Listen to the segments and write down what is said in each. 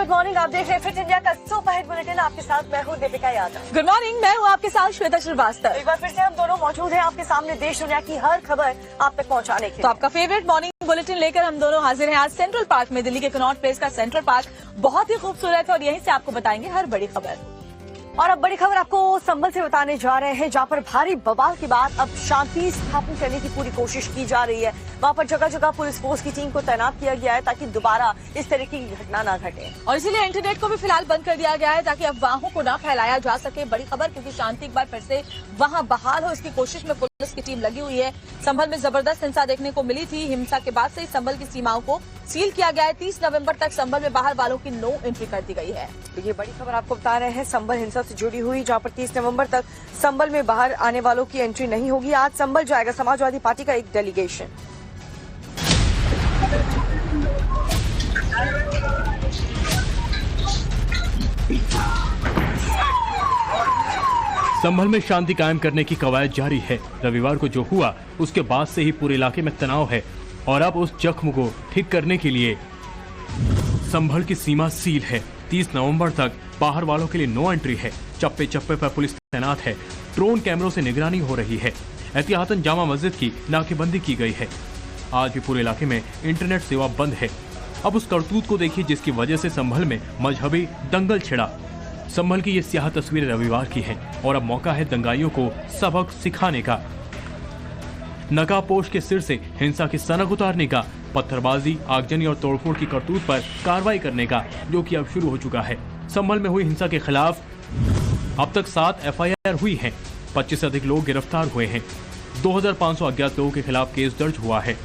Good morning, आप देख रहे हैं फिट इंडिया का सुपर हिट बुलेटिन। आपके साथ मैं हूं दीपिका यादव। गुड मॉर्निंग, मैं हूं आपके साथ श्वेता श्रीवास्तव। एक बार फिर से हम दोनों मौजूद हैं आपके सामने देश दुनिया की हर खबर आप तक पहुंचाने के लिए। तो आपका फेवरेट मॉर्निंग बुलेटिन लेकर हम दोनों हाजिर हैं आज सेंट्रल पार्क में। दिल्ली के कनॉट प्लेस का सेंट्रल पार्क बहुत ही खूबसूरत है और यहीं से आपको बताएंगे हर बड़ी खबर। और अब बड़ी खबर आपको संभल से बताने जा रहे हैं, जहां पर भारी बवाल के बाद अब शांति स्थापित करने की पूरी कोशिश की जा रही है। वहां पर जगह जगह पुलिस फोर्स की टीम को तैनात किया गया है ताकि दोबारा इस तरह की घटना न घटे। और इसीलिए इंटरनेट को भी फिलहाल बंद कर दिया गया है ताकि अफवाहों को न फैलाया जा सके। बड़ी खबर, क्योंकि शांति एक बार फिर से वहां बहाल हो, इसकी कोशिश में पुलिस की टीम लगी हुई है। संभल में जबरदस्त हिंसा देखने को मिली थी। हिंसा के बाद से ही संभल की सीमाओं को सील किया गया है। 30 नवंबर तक संभल में बाहर वालों की नो एंट्री कर दी गई है। तो ये बड़ी खबर आपको बता रहे हैं संभल हिंसा से जुड़ी हुई, जहां पर 30 नवंबर तक संभल में बाहर आने वालों की एंट्री नहीं होगी। आज संभल जाएगा समाजवादी पार्टी का एक डेलीगेशन। संभल में शांति कायम करने की कवायद जारी है। रविवार को जो हुआ उसके बाद से ही पूरे इलाके में तनाव है और अब उस जख्म को ठीक करने के लिए संभल की सीमा सील है। 30 नवंबर तक बाहर वालों के लिए नो एंट्री है। चप्पे चप्पे पर पुलिस तैनात है। ड्रोन कैमरों से निगरानी हो रही है। एहतियातन जामा मस्जिद की नाकेबंदी की गई है। आज भी पूरे इलाके में इंटरनेट सेवा बंद है। अब उस करतूत को देखिए जिसकी वजह से संभल में मजहबी दंगल छिड़ा। संभल की ये स्याह तस्वीरें रविवार की हैं और अब मौका है दंगाइयों को सबक सिखाने का, नकाबपोश के सिर से हिंसा की सनक उतारने का, पत्थरबाजी, आगजनी और तोड़फोड़ की करतूत पर कार्रवाई करने का, जो कि अब शुरू हो चुका है। संभल में हुई हिंसा के खिलाफ अब तक 7 FIR हुई हैं। 25 से अधिक लोग गिरफ्तार हुए हैं। 2500 अज्ञात लोगों के खिलाफ केस दर्ज हुआ है।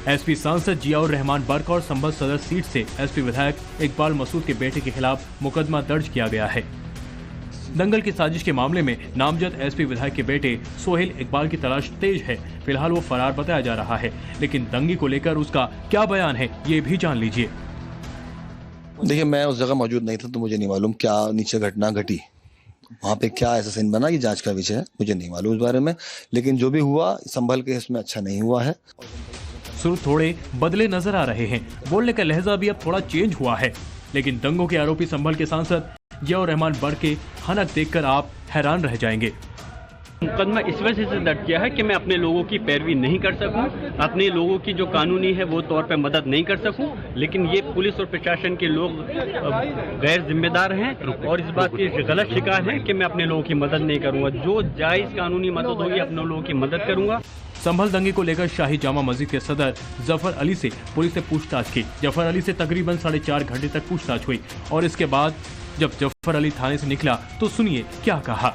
SP सांसद जियाउर रहमान बर्क और संभल सदर सीट से SP विधायक इकबाल मसूद के बेटे के खिलाफ मुकदमा दर्ज किया गया है। दंगल की साजिश के मामले में नामजद SP विधायक के बेटे सोहेल इकबाल की तलाश तेज है। फिलहाल वो फरार बताया जा रहा है, लेकिन दंगे को लेकर उसका क्या बयान है ये भी जान लीजिए। देखिए, मैं उस जगह मौजूद नहीं था तो मुझे नहीं मालूम क्या नीचे घटना घटी, वहाँ पे क्या ऐसा सीन बना, ये जांच का विषय है, मुझे नहीं मालूम इस बारे में। लेकिन जो भी हुआ संभल के इसमें अच्छा नहीं हुआ है। सुर थोड़े बदले नजर आ रहे हैं। बोलने का लहजा भी अब थोड़ा चेंज हुआ है। लेकिन दंगों के आरोपी संभल के सांसद जियाउर रहमान बर्क के हनक देखकर आप हैरान रह जाएंगे। मुकदमा इस वजह से दर्ज किया है कि मैं अपने लोगों की पैरवी नहीं कर सकूं, अपने लोगों की जो कानूनी है वो तौर पे मदद नहीं कर सकूं। लेकिन ये पुलिस और प्रशासन के लोग गैर जिम्मेदार हैं और इस बात की गलत शिकार हैं कि मैं अपने लोगों की मदद नहीं करूंगा। जो जायज कानूनी मदद होगी अपने लोगों की मदद करूंगा। संभल दंगे को लेकर शाही जामा मस्जिद के सदर जफर अली से पुलिस ने पूछताछ की। जफर अली से तकरीबन 4.5 घंटे तक पूछताछ हुई और इसके बाद जब जफर अली थाने से निकला तो सुनिए क्या कहा।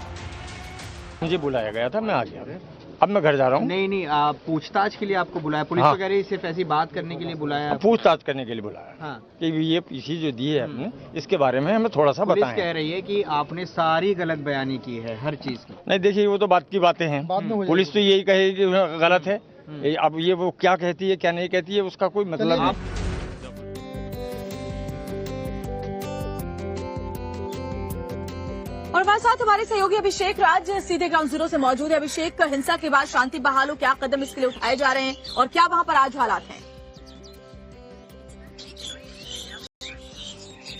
मुझे बुलाया गया था, मैं आ गया। अब मैं घर जा रहा हूँ। नहीं, आप पूछताछ के लिए आपको बुलाया पुलिस? हाँ। वगैरह सिर्फ ऐसी बात करने के लिए बुलाया? पूछताछ करने के लिए बुलाया। हाँ। कि ये चीज जो दी है आपने, इसके बारे में हमें थोड़ा सा पुलिस बताएं। कह रही है कि आपने सारी गलत बयानी की है हर चीज की। नहीं, देखिए वो तो बात की बातें हैं। पुलिस तो यही कहेगी कि गलत है। अब ये वो क्या कहती है क्या नहीं कहती है उसका कोई मतलब नहीं। और हमारे साथ हमारे सहयोगी अभिषेक राज सीधे ग्राउंड जीरो से मौजूद है। अभिषेक, हिंसा के बाद शांति बहाल हो, क्या कदम इसके लिए उठाए जा रहे हैं और क्या वहां पर आज हालात हैं?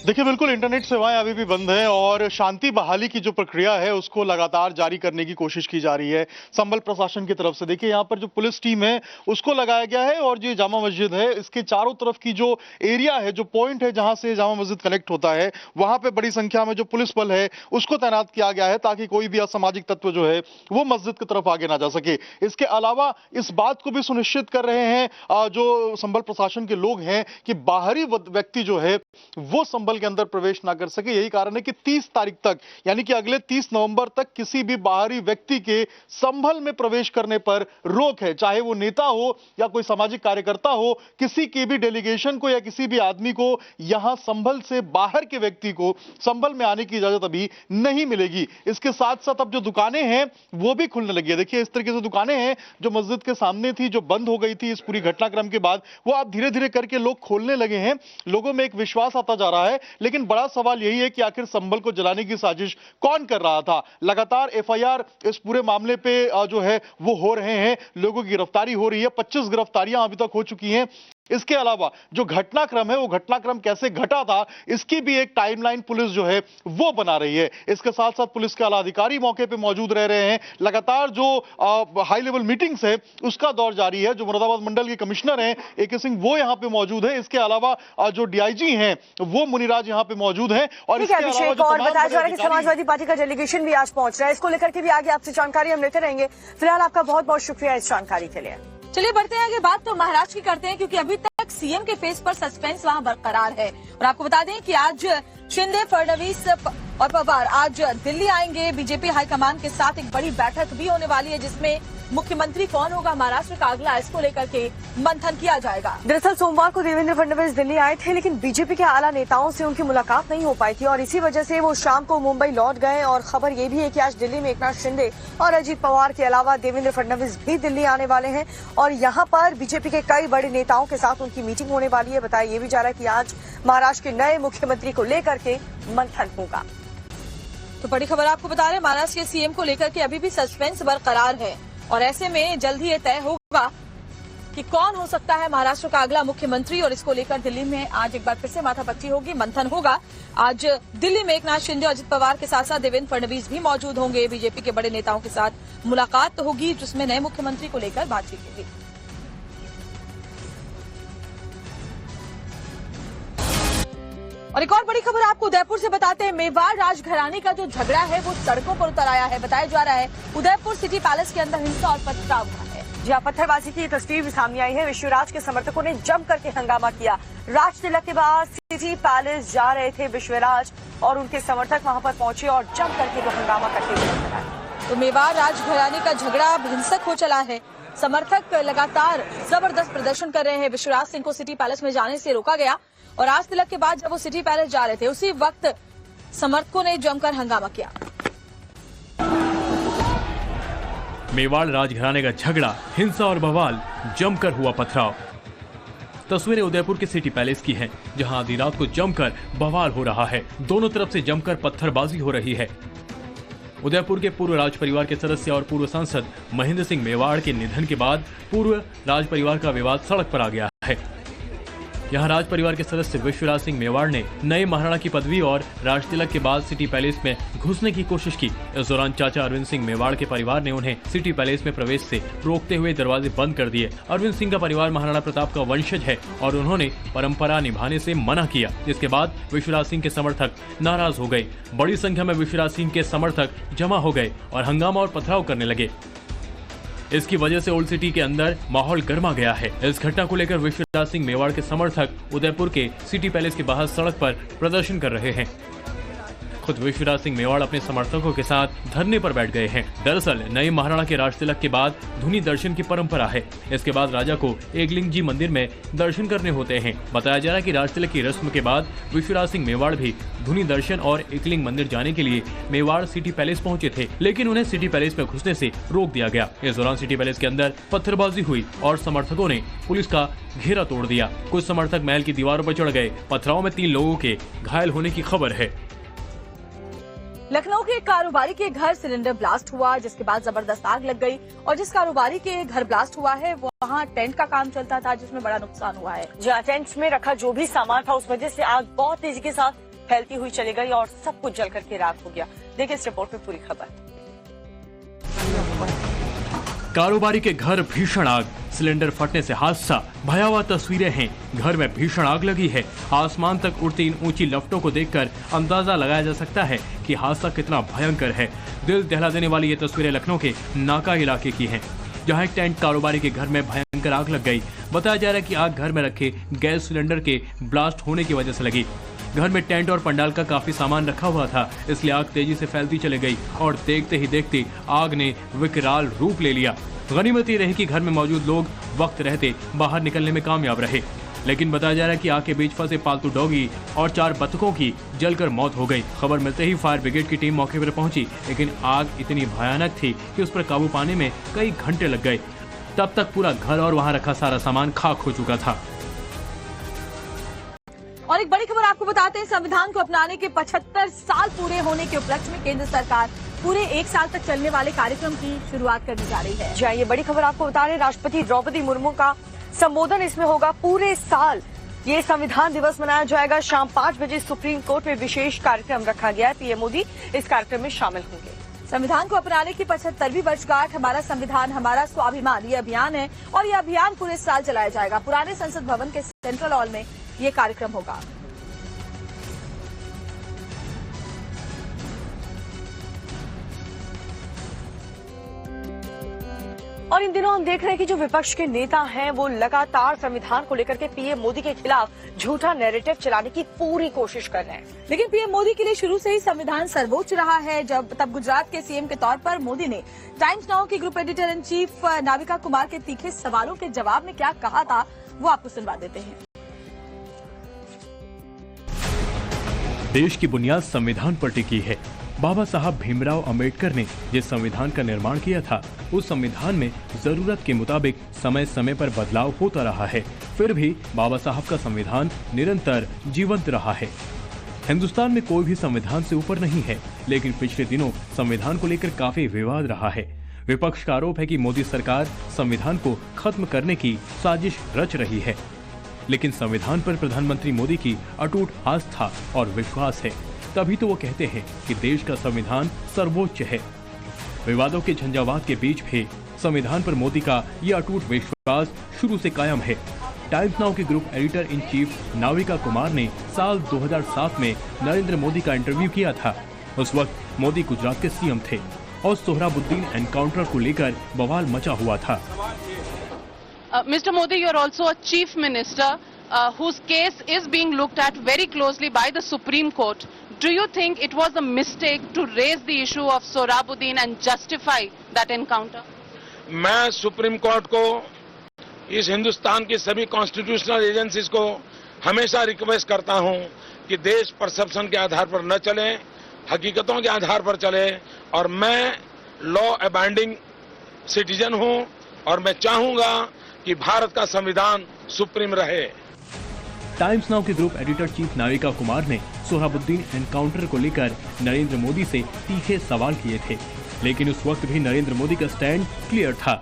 देखिए, बिल्कुल इंटरनेट सेवाएं अभी भी बंद है और शांति बहाली की जो प्रक्रिया है उसको लगातार जारी करने की कोशिश की जा रही है संभल प्रशासन की तरफ से। देखिए, यहाँ पर जो पुलिस टीम है उसको लगाया गया है और जो जामा मस्जिद है इसके चारों तरफ की जो एरिया है, जो पॉइंट है जहां से जामा मस्जिद कनेक्ट होता है, वहां पे बड़ी संख्या में जो पुलिस बल है उसको तैनात किया गया है ताकि कोई भी असामाजिक तत्व जो है वो मस्जिद की तरफ आगे ना जा सके। इसके अलावा इस बात को भी सुनिश्चित कर रहे हैं जो संभल प्रशासन के लोग हैं कि बाहरी व्यक्ति जो है वो संभल के अंदर प्रवेश ना कर सके। यही कारण है कि 30 तारीख तक यानी कि अगले 30 नवंबर तक किसी भी बाहरी व्यक्ति के संभल में प्रवेश करने पर रोक है, चाहे वो नेता हो या कोई सामाजिक कार्यकर्ता हो। किसी के भी डेलीगेशन को या किसी भी आदमी को यहां संभल से बाहर के व्यक्ति को संभल में आने की इजाजत अभी नहीं मिलेगी। इसके साथ साथ अब जो दुकानें हैं वो भी खुलने लगी है। देखिए, इस तरीके से दुकानें हैं जो मस्जिद के सामने थी, जो बंद हो गई थी इस पूरी घटनाक्रम के बाद, वो अब धीरे धीरे करके लोग खोलने लगे हैं। लोगों में एक विश्वास आता जा रहा है। लेकिन बड़ा सवाल यही है कि आखिर संभल को जलाने की साजिश कौन कर रहा था। लगातार FIR इस पूरे मामले पे जो है वो हो रहे हैं, लोगों की गिरफ्तारी हो रही है। 25 गिरफ्तारियां अभी तक हो चुकी हैं। इसके अलावा जो घटनाक्रम है वो घटनाक्रम कैसे घटा था इसकी भी एक टाइमलाइन पुलिस जो है वो बना रही है। इसके साथ साथ पुलिस के आला अधिकारी मौके पे मौजूद रह रहे हैं। लगातार जो हाई लेवल मीटिंग्स है उसका दौर जारी है। जो मुरादाबाद मंडल के कमिश्नर हैं AK सिंह वो यहाँ पे मौजूद है। इसके अलावा जो DIG हैं वो मुनिराज यहाँ पे मौजूद है। और इसके अलावा जो और बताया जा रहा है कि समाजवादी पार्टी का डेलीगेशन भी आज पहुंच रहा है। इसको लेकर के भी आगे आपसे जानकारी हम लेते रहेंगे। फिलहाल आपका बहुत बहुत शुक्रिया इस जानकारी के लिए। चलिए बढ़ते हैं आगे, बात तो महाराष्ट्र की करते हैं क्योंकि अभी तक सीएम के फेस पर सस्पेंस वहां बरकरार है। और आपको बता दें कि आज शिंदे, फडणवीस और पवार आज दिल्ली आएंगे। बीजेपी हाईकमान के साथ एक बड़ी बैठक भी होने वाली है जिसमें मुख्यमंत्री कौन होगा महाराष्ट्र का अगला, इसको लेकर के मंथन किया जाएगा। दरअसल सोमवार को देवेंद्र फडणवीस दिल्ली आए थे, लेकिन बीजेपी के आला नेताओं से उनकी मुलाकात नहीं हो पाई थी और इसी वजह से वो शाम को मुंबई लौट गए। और खबर ये भी है कि आज दिल्ली में एकनाथ शिंदे और अजीत पवार के अलावा देवेंद्र फडणवीस भी दिल्ली आने वाले हैं और यहाँ पर बीजेपी के कई बड़े नेताओं के साथ उनकी मीटिंग होने वाली है। बताया ये भी जा रहा है कि आज महाराष्ट्र के नए मुख्यमंत्री को लेकर के मंथन होगा। तो बड़ी खबर आपको बता रहे हैं, महाराष्ट्र के सीएम को लेकर के अभी भी सस्पेंस बरकरार है और ऐसे में जल्द ही ये तय होगा कि कौन हो सकता है महाराष्ट्र का अगला मुख्यमंत्री। और इसको लेकर दिल्ली में आज एक बार फिर से माथापच्ची होगी, मंथन होगा। आज दिल्ली में एकनाथ शिंदे और अजित पवार के साथ साथ देवेंद्र फडणवीस भी मौजूद होंगे। बीजेपी के बड़े नेताओं के साथ मुलाकात तो होगी जिसमें नए मुख्यमंत्री को लेकर बातचीत होगी। और एक और बड़ी खबर आपको उदयपुर से बताते हैं, मेवाड़ राजघराने का जो झगड़ा है वो सड़कों पर उतर आया है। बताया जा रहा है उदयपुर सिटी पैलेस के अंदर हिंसा और पथराव हुआ है। जहां पत्थरबाजी की तस्वीर भी सामने आई है। विश्वराज के समर्थकों ने जम करके हंगामा किया। राज तिलक के बाद सिटी पैलेस जा रहे थे विश्वराज और उनके समर्थक वहां पर पहुंचे और जम करके वो हंगामा करते हुए नजर आए। तो मेवाड़ राजघराने का झगड़ा अब हिंसक हो चला है। समर्थक लगातार जबरदस्त प्रदर्शन कर रहे हैं। विश्वराज सिंह को सिटी पैलेस में जाने से रोका गया और आज तिलक के बाद जब वो सिटी पैलेस जा रहे थे उसी वक्त समर्थकों ने जमकर हंगामा किया। मेवाड़ राजघराने का झगड़ा, हिंसा और बवाल, जमकर हुआ पथराव। तस्वीरें उदयपुर के सिटी पैलेस की हैं, जहां आधी रात को जमकर बवाल हो रहा है। दोनों तरफ से जमकर पत्थरबाजी हो रही है। उदयपुर के पूर्व राज परिवार के सदस्य और पूर्व सांसद महेंद्र सिंह मेवाड़ के निधन के बाद पूर्व राज परिवार का विवाद सड़क पर आ गया है। यहाँ राज परिवार के सदस्य विश्वराज सिंह मेवाड़ ने नए महाराणा की पदवी और राज तिलक के बाद सिटी पैलेस में घुसने की कोशिश की। इस दौरान चाचा अरविंद सिंह मेवाड़ के परिवार ने उन्हें सिटी पैलेस में प्रवेश से रोकते हुए दरवाजे बंद कर दिए। अरविंद सिंह का परिवार महाराणा प्रताप का वंशज है और उन्होंने परंपरा निभाने से मना किया, जिसके बाद विश्वराज सिंह के समर्थक नाराज हो गए। बड़ी संख्या में विश्वराज सिंह के समर्थक जमा हो गए और हंगामा और पथराव करने लगे। इसकी वजह से ओल्ड सिटी के अंदर माहौल गर्मा गया है। इस घटना को लेकर विश्वराज सिंह मेवाड़ के समर्थक उदयपुर के सिटी पैलेस के बाहर सड़क पर प्रदर्शन कर रहे हैं। खुद विश्वराज सिंह मेवाड़ अपने समर्थकों के साथ धरने पर बैठ गए हैं। दरअसल नए महाराणा के राज तिलक के बाद धुनी दर्शन की परंपरा है। इसके बाद राजा को एकलिंग जी मंदिर में दर्शन करने होते हैं। बताया जा रहा है कि राज तिलक की रस्म के बाद विश्वराज सिंह मेवाड़ भी धुनी दर्शन और एकलिंग मंदिर जाने के लिए मेवाड़ सिटी पैलेस पहुंचे थे, लेकिन उन्हें सिटी पैलेस में घुसने से रोक दिया गया। इस दौरान सिटी पैलेस के अंदर पत्थरबाजी हुई और समर्थकों ने पुलिस का घेरा तोड़ दिया। कुछ समर्थक महल की दीवारों पर चढ़ गए। पथराव में 3 लोगों के घायल होने की खबर है। लखनऊ के कारोबारी के घर सिलेंडर ब्लास्ट हुआ, जिसके बाद जबरदस्त आग लग गई और जिस कारोबारी के घर ब्लास्ट हुआ है वहाँ टेंट का काम चलता था, जिसमें बड़ा नुकसान हुआ है। जहाँ टेंट में रखा जो भी सामान था उस वजह से आग बहुत तेजी के साथ फैलती हुई चली गई और सब कुछ जल करके राख हो गया। देखिए इस रिपोर्ट में पूरी खबर। कारोबारी के घर भीषण आग, सिलेंडर फटने से हादसा, भयावह तस्वीरें हैं। घर में भीषण आग लगी है। आसमान तक उड़ती इन ऊंची लपटों को देखकर अंदाजा लगाया जा सकता है कि हादसा कितना भयंकर है। दिल दहला देने वाली ये तस्वीरें लखनऊ के नाका इलाके की हैं, जहां एक टेंट कारोबारी के घर में भयंकर आग लग गई। बताया जा रहा है कि आग घर में रखे गैस सिलेंडर के ब्लास्ट होने की वजह से लगी। घर में टेंट और पंडाल का काफी सामान रखा हुआ था, इसलिए आग तेजी से फैलती चली गई और देखते ही देखते आग ने विकराल रूप ले लिया। गनीमत ये रही कि घर में मौजूद लोग वक्त रहते बाहर निकलने में कामयाब रहे, लेकिन बताया जा रहा है कि आग के बीच फंसे पालतू डॉगी और 4 बतखों की जलकर मौत हो गई। खबर मिलते ही फायर ब्रिगेड की टीम मौके पर पहुंची, लेकिन आग इतनी भयानक थी कि उस पर काबू पाने में कई घंटे लग गए। तब तक पूरा घर और वहां रखा सारा सामान खाक हो चुका था। और एक बड़ी खबर आपको बताते हैं, संविधान को अपनाने के 75 साल पूरे होने के उपलक्ष्य में केंद्र सरकार पूरे 1 साल तक चलने वाले कार्यक्रम की शुरुआत करने जा रही है। जी ये बड़ी खबर आपको बता रहे हैं, राष्ट्रपति द्रौपदी मुर्मू का संबोधन इसमें होगा पूरे साल। ये संविधान दिवस मनाया जाएगा। शाम 5 बजे सुप्रीम कोर्ट में विशेष कार्यक्रम रखा गया है। पीएम मोदी इस कार्यक्रम में शामिल होंगे। संविधान को अपनाने की 75वीं वर्षगांठ हमारा संविधान हमारा स्वाभिमान ये अभियान है और ये अभियान पूरे साल चलाया जाएगा। पुराने संसद भवन के सेंट्रल हॉल में ये कार्यक्रम होगा। और इन दिनों हम देख रहे हैं कि जो विपक्ष के नेता हैं वो लगातार संविधान को लेकर के पीएम मोदी के खिलाफ झूठा नैरेटिव चलाने की पूरी कोशिश कर रहे हैं। लेकिन पीएम मोदी के लिए शुरू से ही संविधान सर्वोच्च रहा है। तब गुजरात के सीएम के तौर पर मोदी ने टाइम्स नाउ की group editor in chief Navika Kumar के तीखे सवालों के जवाब में क्या कहा था वो आपको सुनवा देते हैं। देश की बुनियाद संविधान पर टिकी है। बाबा साहब भीमराव अंबेडकर ने जिस संविधान का निर्माण किया था उस संविधान में जरूरत के मुताबिक समय समय पर बदलाव होता रहा है। फिर भी बाबा साहब का संविधान निरंतर जीवंत रहा है। हिंदुस्तान में कोई भी संविधान से ऊपर नहीं है, लेकिन पिछले दिनों संविधान को लेकर काफी विवाद रहा है। विपक्ष का आरोप है कि मोदी सरकार संविधान को खत्म करने की साजिश रच रही है, लेकिन संविधान पर प्रधानमंत्री मोदी की अटूट आस्था और विश्वास है, तभी तो वो कहते हैं कि देश का संविधान सर्वोच्च है। विवादों के झंझावात के बीच भी संविधान पर मोदी का ये अटूट विश्वास शुरू से कायम है। टाइम्स नाउ के group editor in chief Navika Kumar ने साल 2007 में नरेंद्र मोदी का इंटरव्यू किया था। उस वक्त मोदी गुजरात के सीएम थे और सोहराबुद्दीन एनकाउंटर को लेकर बवाल मचा हुआ था। Mr. Modi, you are also a chief minister whose case is being looked at very closely by the Supreme Court. Do you think it was a mistake to raise the issue of Sohrabuddin and justify that encounter? मैं supreme court को, इस हिंदुस्तान की सभी constitutional agencies को हमेशा request करता हूं कि देश परसेप्शन के आधार पर न चले, हकीकतों के आधार पर चले। और मैं लॉ अबाइडिंग सिटीजन हूं और मैं चाहूंगा कि भारत का संविधान सुप्रीम रहे। टाइम्स नाउ के group editor chief Navika Kumar ने सोहराबुद्दीन एनकाउंटर को लेकर नरेंद्र मोदी से तीखे सवाल किए थे, लेकिन उस वक्त भी नरेंद्र मोदी का स्टैंड क्लियर था।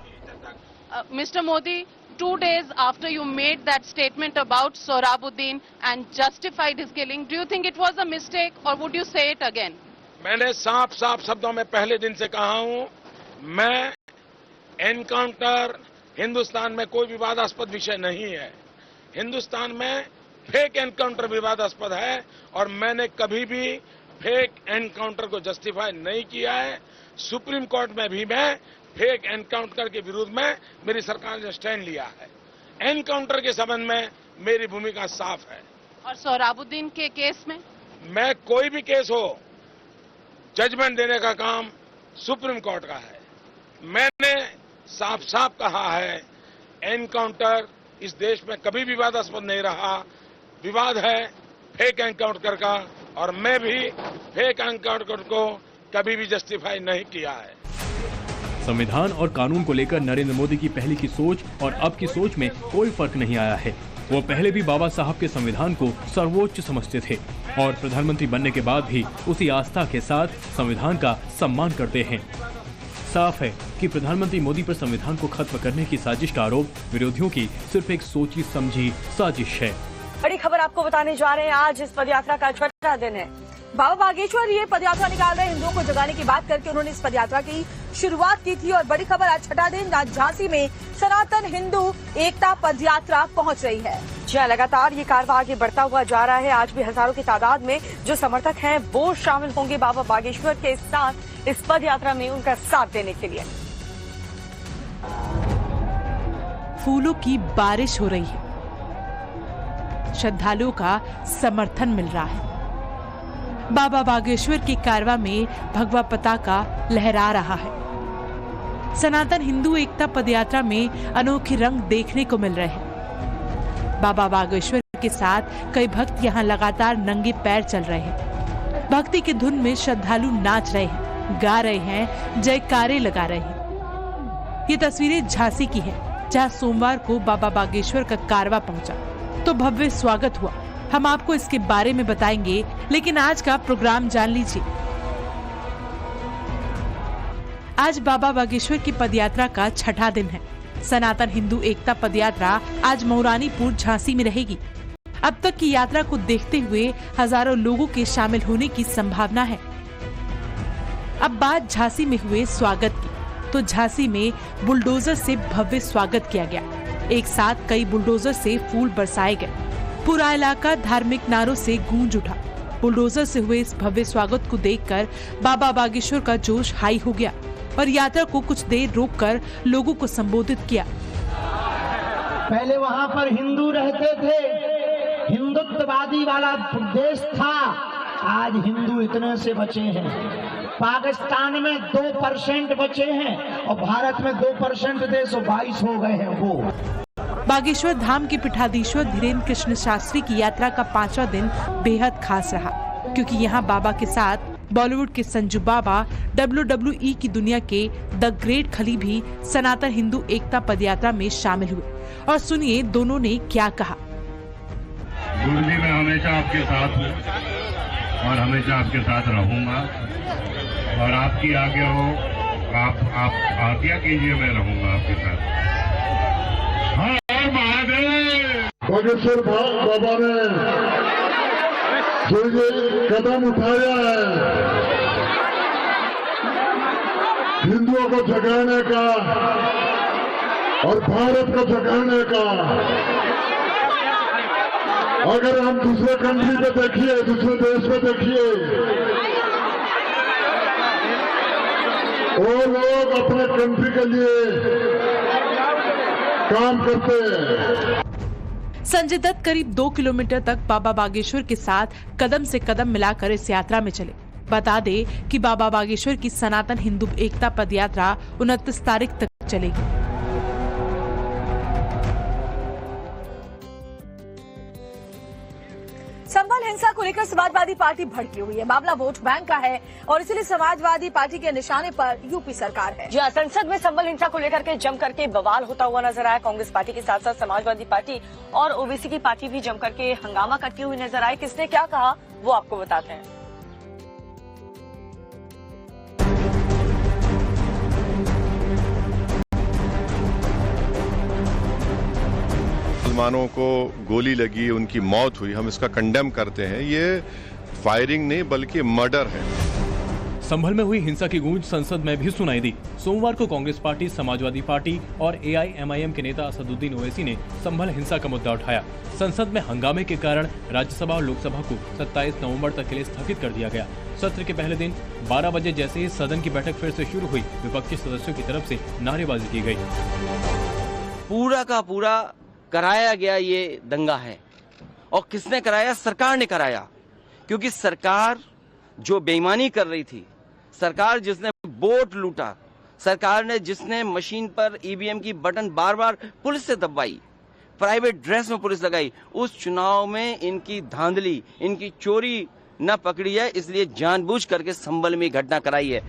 Mr. Modi, 2 days after you made that statement about Sohrabuddin and justified his killing, do you think it was a mistake or would you say it again? मैंने साफ साफ शब्दों में पहले दिन से कहा हूं, मैं एनकाउंटर हिंदुस्तान में कोई विवादास्पद विषय नहीं है। हिंदुस्तान में फेक एनकाउंटर विवादास्पद है और मैंने कभी भी फेक एनकाउंटर को जस्टिफाई नहीं किया है। सुप्रीम कोर्ट में भी मैं फेक एनकाउंटर के विरुद्ध में मेरी सरकार ने स्टैंड लिया है। एनकाउंटर के संबंध में मेरी भूमिका साफ है। और सोहराबुद्दीन के केस में? मैं कोई भी केस हो, जजमेंट देने का काम सुप्रीम कोर्ट का है। मैंने साफ साफ कहा है, एनकाउंटर इस देश में कभी विवादास्पद नहीं रहा। विवाद है फेक एनकाउंटर का और मैं भी फेक एनकाउंटर को कभी भी जस्टिफाई नहीं किया है। संविधान और कानून को लेकर नरेंद्र मोदी की पहले की सोच और अब की सोच में कोई फर्क नहीं आया है। वो पहले भी बाबा साहब के संविधान को सर्वोच्च समझते थे और प्रधानमंत्री बनने के बाद भी उसी आस्था के साथ संविधान का सम्मान करते हैं। साफ है कि प्रधानमंत्री मोदी पर संविधान को खत्म करने की साजिश का आरोप विरोधियों की सिर्फ एक सोची समझी साजिश है। बड़ी खबर आपको बताने जा रहे हैं, आज इस पदयात्रा का 6वां दिन है। बाबा बागेश्वर ये पदयात्रा निकाल रहे हिंदुओं को जगाने की बात करके उन्होंने इस पदयात्रा की शुरुआत की थी और बड़ी खबर आज 6वां दिन, आज झांसी में सनातन हिंदू एकता पदयात्रा पहुंच रही है। जी हाँ, लगातार ये कारवां आगे बढ़ता हुआ जा रहा है। आज भी हजारों की तादाद में जो समर्थक हैं वो शामिल होंगे बाबा बागेश्वर के साथ इस पदयात्रा में उनका साथ देने के लिए। फूलों की बारिश हो रही है, श्रद्धालुओं का समर्थन मिल रहा है। बाबा बागेश्वर के कारवां में भगवा पताका लहरा रहा है। सनातन हिंदू एकता पदयात्रा में अनोखे रंग देखने को मिल रहे हैं। बाबा बागेश्वर के साथ कई भक्त यहाँ लगातार नंगे पैर चल रहे हैं। भक्ति की धुन में श्रद्धालु नाच रहे हैं, गा रहे हैं, जयकारे लगा रहे हैं। ये तस्वीरें झांसी की हैं, जहाँ सोमवार को बाबा बागेश्वर का कारवां पहुंचा तो भव्य स्वागत हुआ। हम आपको इसके बारे में बताएंगे, लेकिन आज का प्रोग्राम जान लीजिए। आज बाबा बागेश्वर की पदयात्रा का 6वां दिन है। सनातन हिंदू एकता पदयात्रा आज मऊरानीपुर झांसी में रहेगी। अब तक की यात्रा को देखते हुए हजारों लोगों के शामिल होने की संभावना है। अब बात झांसी में हुए स्वागत की, तो झांसी में बुलडोजर से भव्य स्वागत किया गया। एक साथ कई बुलडोजर से फूल बरसाए गए। पूरा इलाका धार्मिक नारों से गूंज उठा। बुलडोजर से हुए इस भव्य स्वागत को देखकर बाबा बागेश्वर का जोश हाई हो गया और यात्रा को कुछ देर रोककर लोगों को संबोधित किया। पहले वहाँ पर हिंदू रहते थे, हिंदुत्ववादी वाला देश था। आज हिंदू इतने से बचे हैं, पाकिस्तान में 2% बचे हैं और भारत में 2% थे, 122 हो गए हैं वो। बागेश्वर धाम के पीठाधीश्वर धीरेन्द्र कृष्ण शास्त्री की यात्रा का 5वां दिन बेहद खास रहा, क्योंकि यहाँ बाबा के साथ बॉलीवुड के संजू बाबा, WWE की दुनिया के द ग्रेट खली भी सनातन हिंदू एकता पदयात्रा में शामिल हुए। और सुनिए दोनों ने क्या कहा। गुरु जी, मैं हमेशा आपके साथ हूँ और हमेशा आपके साथ रहूंगा और आपकी आज्ञा हो, आप आज्ञा कीजिए, मैं रहूंगा आपके साथ। बागेश्वर बाबा ने जो ये कदम उठाया है हिंदुओं को जगाने का और भारत को जगाने का, अगर हम दूसरे कंट्री पे देखिए, दूसरे देश पे देखिए, वो लोग अपने कंट्री के लिए काम करते हैं। संजय दत्त करीब 2 किलोमीटर तक बाबा बागेश्वर के साथ कदम से कदम मिलाकर इस यात्रा में चले। बता दे कि बाबा बागेश्वर की सनातन हिंदू एकता पदयात्रा 29 तारीख तक चलेगी। संभल हिंसा को लेकर समाजवादी पार्टी भड़की हुई है। मामला वोट बैंक का है और इसीलिए समाजवादी पार्टी के निशाने पर यूपी सरकार है। जी हाँ, संसद में संभल हिंसा को लेकर के जम करके बवाल होता हुआ नजर आया। कांग्रेस पार्टी के साथ साथ समाजवादी पार्टी और ओबीसी की पार्टी भी जम करके हंगामा करती हुई नजर आई। किसने क्या कहा वो आपको बताते हैं। मुसलमानों को गोली लगी, उनकी मौत हुई, हम इसका कंडेम करते हैं। ये फायरिंग नहीं बल्कि मर्डर है। संभल में हुई हिंसा की गूंज संसद में भी सुनाई दी। सोमवार को कांग्रेस पार्टी, समाजवादी पार्टी और AIMIM के नेता असदुद्दीन ओवैसी ने संभल हिंसा का मुद्दा उठाया। संसद में हंगामे के कारण राज्यसभा और लोकसभा को 27 नवंबर तक के लिए स्थगित कर दिया गया। सत्र के पहले दिन 12 बजे जैसे ही सदन की बैठक फिर से शुरू हुई, विपक्षी सदस्यों की तरफ से नारेबाजी की गई। पूरा का पूरा कराया गया ये दंगा है और किसने कराया? सरकार ने कराया, क्योंकि सरकार जो बेईमानी कर रही थी, सरकार जिसने वोट लूटा, सरकार ने जिसने मशीन पर EVM की बटन बार बार पुलिस से दबाई, प्राइवेट ड्रेस में पुलिस लगाई, उस चुनाव में इनकी धांधली, इनकी चोरी न पकड़ी है, इसलिए जानबूझ करके संभल में घटना कराई है।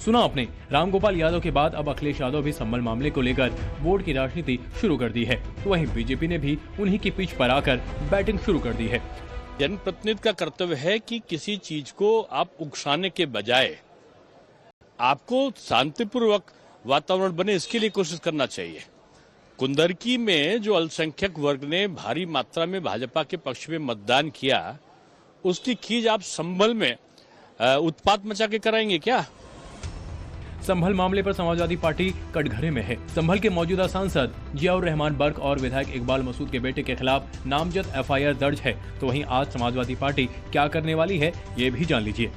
सुना आपने, रामगोपाल यादव के बाद अब अखिलेश यादव भी संभल मामले को लेकर वोट की राजनीति शुरू कर दी है। तो वहीं बीजेपी ने भी उन्हीं की पिच पर आकर बैटिंग शुरू कर दी है। जनप्रतिनिधि का कर्तव्य है कि किसी चीज को आप उकसाने के बजाय आपको शांतिपूर्वक वातावरण बने, इसके लिए कोशिश करना चाहिए। कुंदरकी में जो अल्पसंख्यक वर्ग ने भारी मात्रा में भाजपा के पक्ष में मतदान किया, उसकी खींच आप संभल में उत्पात मचा के कराएंगे क्या? संभल मामले पर समाजवादी पार्टी कटघरे में है। संभल के मौजूदा सांसद जियाउर रहमान बर्क और विधायक इकबाल मसूद के बेटे के खिलाफ नामजद FIR दर्ज है। तो वहीं आज समाजवादी पार्टी क्या करने वाली है, ये भी जान लीजिए।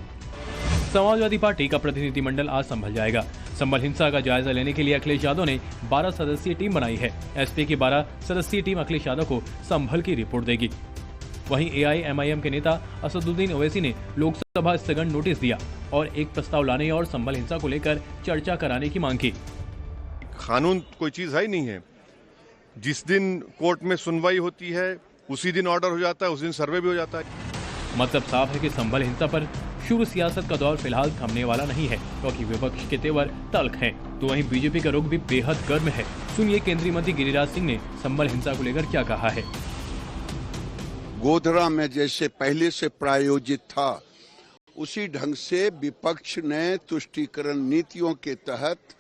समाजवादी पार्टी का प्रतिनिधिमंडल आज संभल जाएगा। संभल हिंसा का जायजा लेने के लिए अखिलेश यादव ने 12 सदस्यीय टीम बनाई है। SP की 12 सदस्यीय टीम अखिलेश यादव को संभल की रिपोर्ट देगी। वहीं AIMIM के नेता असदुद्दीन ओवैसी ने लोकसभा स्थगन नोटिस दिया और एक प्रस्ताव लाने और संभल हिंसा को लेकर चर्चा कराने की मांग की। कानून कोई चीज है ही नहीं है। जिस दिन कोर्ट में सुनवाई होती है उसी दिन ऑर्डर हो जाता है, उस दिन सर्वे भी हो जाता है। मतलब साफ है कि संभल हिंसा पर शुरू सियासत का दौर फिलहाल थमने वाला नहीं है, क्योंकि विपक्ष के तेवर तल्ख हैं। तो वहीं बीजेपी का रुख भी बेहद गर्म है। सुनिए केंद्रीय मंत्री गिरिराज सिंह ने संभल हिंसा को लेकर क्या कहा है। गोधरा में जैसे पहले से प्रायोजित था, उसी ढंग से विपक्ष ने तुष्टीकरण नीतियों के तहत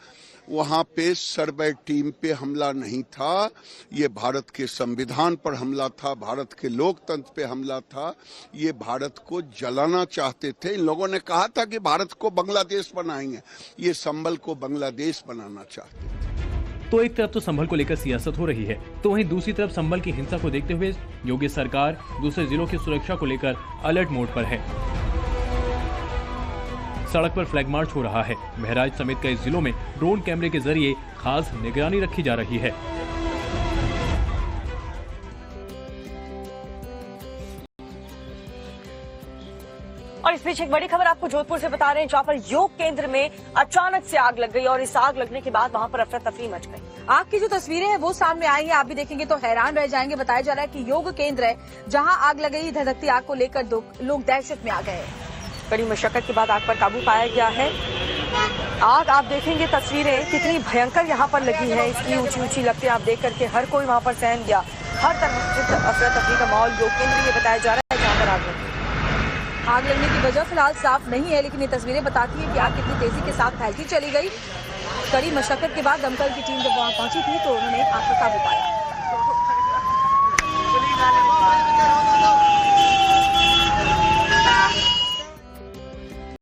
वहां पे सर्वे टीम पे हमला नहीं था, ये भारत के संविधान पर हमला था, भारत के लोकतंत्र पे हमला था। ये भारत को जलाना चाहते थे। इन लोगों ने कहा था कि भारत को बांग्लादेश बनाएंगे, ये संभल को बांग्लादेश बनाना चाहते थे। तो एक तरफ तो संभल को लेकर सियासत हो रही है, तो वहीं दूसरी तरफ संभल की हिंसा को देखते हुए योगी सरकार दूसरे जिलों की सुरक्षा को लेकर अलर्ट मोड पर है। सड़क पर फ्लैग मार्च हो रहा है। बहराइच समेत कई जिलों में ड्रोन कैमरे के जरिए खास निगरानी रखी जा रही है। और इस बीच एक बड़ी खबर आपको जोधपुर से बता रहे हैं, जहां पर योग केंद्र में अचानक से आग लग गई और इस आग लगने के बाद वहां पर अफरा तफरी मच गई। आग की जो तस्वीरें हैं वो सामने आई हैं, आप भी देखेंगे तो हैरान रह जाएंगे। बताया जा रहा है कि योग केंद्र है जहां आग लग गई। धधकती आग को लेकर लोग दहशत में आ गए। कड़ी मशक्कत के बाद आग पर काबू पाया गया है। आग आप देखेंगे तस्वीरें कितनी भयंकर यहाँ पर लगी है, इसकी ऊंची ऊंची लगती आप देख करके हर कोई वहाँ पर सहम गया। हर तरफ अफरा तफरी का माहौल योग केंद्र ये बताया जा रहा है जहाँ पर आग लगी। आग लगने की वजह फिलहाल साफ नहीं है, लेकिन ये तस्वीरें बताती है कि आग कितनी तेजी के साथ फैलती चली गई। कड़ी मशक्कत के बाद दमकल की टीम जब वहां पहुंची थी तो उन्होंने आग पर काबू पाया।